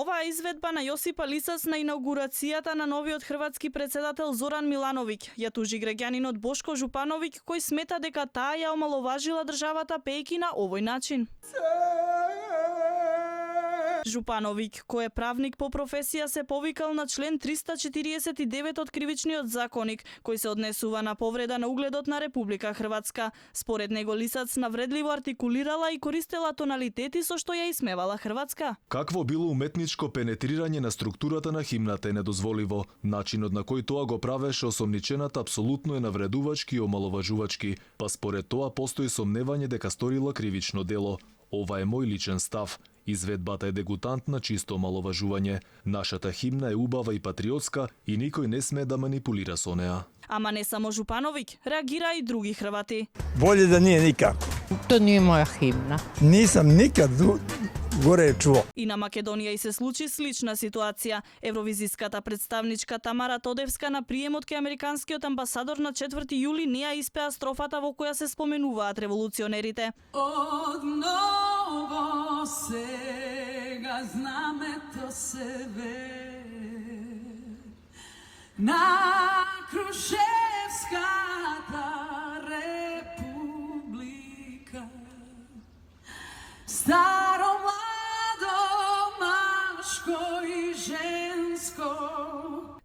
оваа изведба на Јосипа Лисац на инаугурацијата на новиот хрватски претседател Зоран Милановиќ ја тужи граѓанинот Бошко Жупановиќ, кој смета дека таа ја омаловажила државата пејки на овој начин. Жупановиќ, кој е правник по професија, се повикал на член 349 од Кривичниот законник, кој се однесува на повреда на угледот на Република Хрватска. Според него Лисац навредливо артикулирала и користела тоналитети со што ја исмевала Хрватска. Какво било уметничко пенетрирање на структурата на химната е недозволиво. Начинот на кој тоа го правеше осомничената апсолутно е навредувачки и омаловажувачки, па според тоа постои сомневање дека сторила кривично дело. Ова е мој личен став. Изведбата е дегутантна чисто омаловажување. Нашата химна е убава и патриотска и никој не сме да манипулира со неа. Ама не само Жупановиќ, реагира и други Хрвати. Bolje da nije nikako. To nije moja himna. Nisam nikad gore čuo. И на Македонија и се случи слична ситуација. Евровизиската представничка Тамара Тодевска на приемот кај американскиот амбасадор на 4 јули не ја испеа строфата во која се споменуваат револуционерите. Одново сега знамето се на Крушевската република. Старо, младо, машко и женско.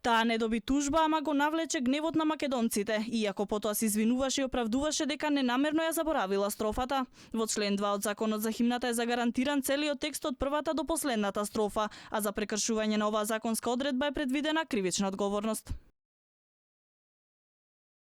Таа не доби тужба, ама го навлече гневот на македонците, иако потоа се извинуваше и оправдуваше дека ненамерно ја заборавила строфата. Во член 2 од Законот за химната е загарантиран целиот текст од првата до последната строфа, а за прекршување на оваа законска одредба е предвидена кривична одговорност.